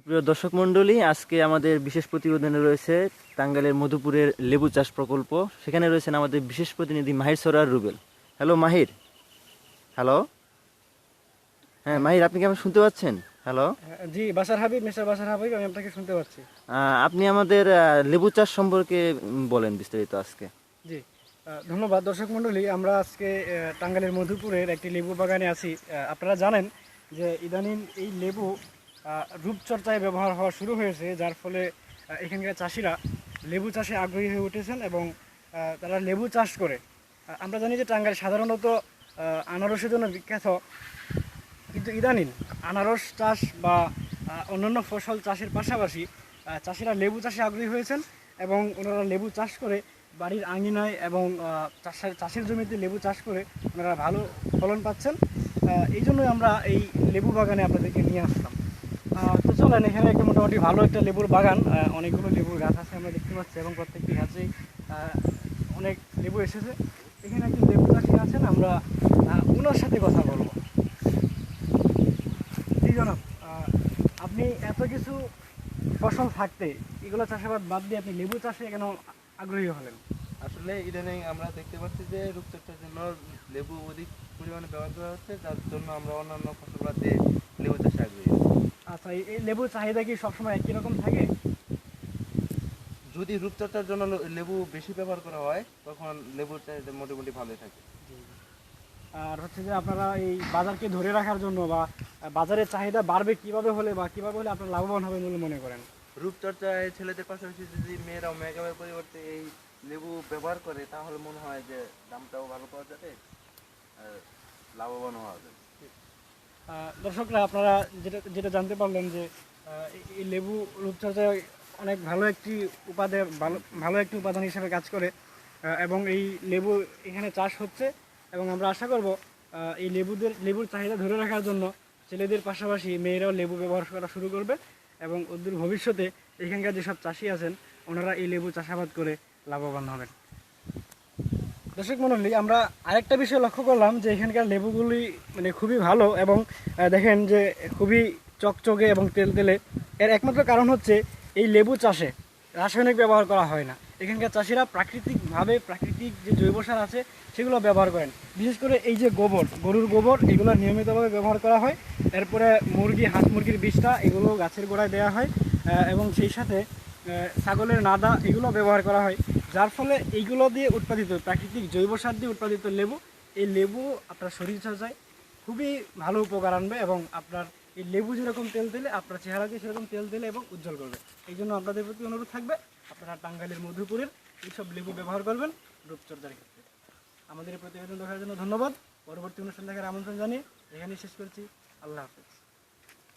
সুপ্রিয় দর্শক মণ্ডলী, আজকে আমাদের বিশেষ প্রতিবেদনে রয়েছে টাঙ্গাইলের মধুপুরের লেবু চাষ প্রকল্প। সেখানে রয়েছেন আমাদের বিশেষ প্রতিনিধি মাহির সরোয়ার রুবেল। হ্যালো মাহির। হ্যালো। হ্যাঁ মাহির, আপনি কি আমাকে শুনতে পাচ্ছেন? হ্যালো। জি, বাশার হাবিব, মিস্টার বাশার হাবিব, আমি আপনাকে শুনতে পাচ্ছি। আপনি আমাদের লেবু চাষ সম্পর্কে বলেন বিস্তারিত আজকে। জি, ধন্যবাদ দর্শক মণ্ডলী। আমরা আজকে টাঙ্গাইলের মধুপুরের একটি লেবু বাগানে আছি। আপনারা জানেন যে ইদানিং এই লেবু রূপচর্চায় ব্যবহার হওয়া শুরু হয়েছে, যার ফলে এখানকার চাষিরা লেবু চাষে আগ্রহী হয়ে উঠেছেন এবং তারা লেবু চাষ করে। আমরা জানি যে টাঙ্গাইল সাধারণত আনারসের জন্য বিখ্যাত, কিন্তু ইদানিং আনারস চাষ বা অন্যান্য ফসল চাষের পাশাপাশি চাষিরা লেবু চাষে আগ্রহী হয়েছেন এবং ওনারা লেবু চাষ করে বাড়ির আঙিনায় এবং চাষের জমিতে লেবু চাষ করে ওনারা ভালো ফলন পাচ্ছেন। এই জন্যই আমরা এই লেবু বাগানে আপনাদেরকে নিয়ে আসলাম। তো চলেন, এখানে একটা মোটামুটি ভালো একটা লেবুর বাগান, অনেকগুলো লেবুর গাছ আছে আমরা দেখতে পাচ্ছি এবং প্রত্যেকটি গাছেই অনেক লেবু এসেছে। এখানে একজন লেবু চাষি আছেন, আমরা ওনার সাথে কথা বলবো। জি জনাব, আপনি এত কিছু ফসল থাকতে এগুলো চাষাবাদ বাদ দিয়ে আপনি লেবু চাষে কেন আগ্রহী হলেন? আসলে ইদানিং আমরা দেখতে পাচ্ছি যে রূপচর্চার জন্য লেবু অধিক পরিমাণে ব্যবহার করা হচ্ছে, যার জন্য আমরা অন্যান্য ফসল বাদ দিয়ে লেবু চাষে আগ্রহী। আচ্ছা, এই লেবুর চাহিদা কি সবসময় একই রকম থাকে? যদি রূপচর্চার জন্য লেবু বেশি ব্যবহার করা হয় তখন লেবুর চাহিদা মোটামুটি ভালোই থাকে। আর হচ্ছে যে আপনারা এই বাজারকে ধরে রাখার জন্য বা বাজারের চাহিদা বাড়বে কিভাবে হলে বা কিভাবে হলে আপনারা লাভবান হবেন বলে মনে করেন? রূপচর্চায় ছেলেদের পাশাপাশি যদি মেয়েরাও মেকআপের পরিবর্তে এই লেবু ব্যবহার করে তাহলে মনে হয় যে দামটাও ভালো পাওয়া যাবে আর লাভবান হওয়া যাবে। দর্শকরা, আপনারা যেটা যেটা জানতে পারলেন যে এই লেবু রূপচর্চায় অনেক ভালো একটি ভালো একটি উপাদান হিসেবে কাজ করে এবং এই লেবু এখানে চাষ হচ্ছে এবং আমরা আশা করব এই লেবুর চাহিদা ধরে রাখার জন্য ছেলেদের পাশাপাশি মেয়েরাও লেবু ব্যবহার করা শুরু করবে এবং অদূর ভবিষ্যতে এখানকার যেসব চাষি আছেন ওনারা এই লেবু চাষাবাদ করে লাভবান হবেন। দর্শক মণ্ডলী, আমরা আরেকটা বিষয় লক্ষ্য করলাম যে এখানকার লেবুগুলি মানে খুবই ভালো এবং দেখেন যে খুবই চকচকে এবং তেলতেলে। এর একমাত্র কারণ হচ্ছে এই লেবু চাষে রাসায়নিক ব্যবহার করা হয় না। এখানকার চাষিরা প্রাকৃতিক যে জৈব সার আছে সেগুলো ব্যবহার করেন। বিশেষ করে এই যে গরুর গোবর, এগুলো নিয়মিতভাবে ব্যবহার করা হয়। এরপরে হাঁস মুরগির বিষটা এগুলো গাছের গোড়ায় দেওয়া হয় এবং সেই সাথে ছাগলের নাদা এগুলো ব্যবহার করা হয়, যার ফলে এইগুলো দিয়ে উৎপাদিত প্রাকৃতিক জৈব সার দিয়ে উৎপাদিত লেবু, এই লেবু আপনার শরীরচর্চায় খুবই ভালো উপকার আনবে এবং আপনার এই লেবু যেরকম তেল দিলে আপনার চেহারাকে সেরকম তেল দিলে এবং উজ্জ্বল করবে। এই জন্য আপনাদের প্রতি অনুরোধ থাকবে আপনারা টাঙ্গাইলের মধুপুরের এইসব লেবু ব্যবহার করবেন রূপচর্চার ক্ষেত্রে। আমাদের এই প্রতিবেদন দেখার জন্য ধন্যবাদ। পরবর্তী অনুষ্ঠান দেখার আমন্ত্রণ জানিয়ে এখানেই শেষ করছি। আল্লাহ হাফেজ।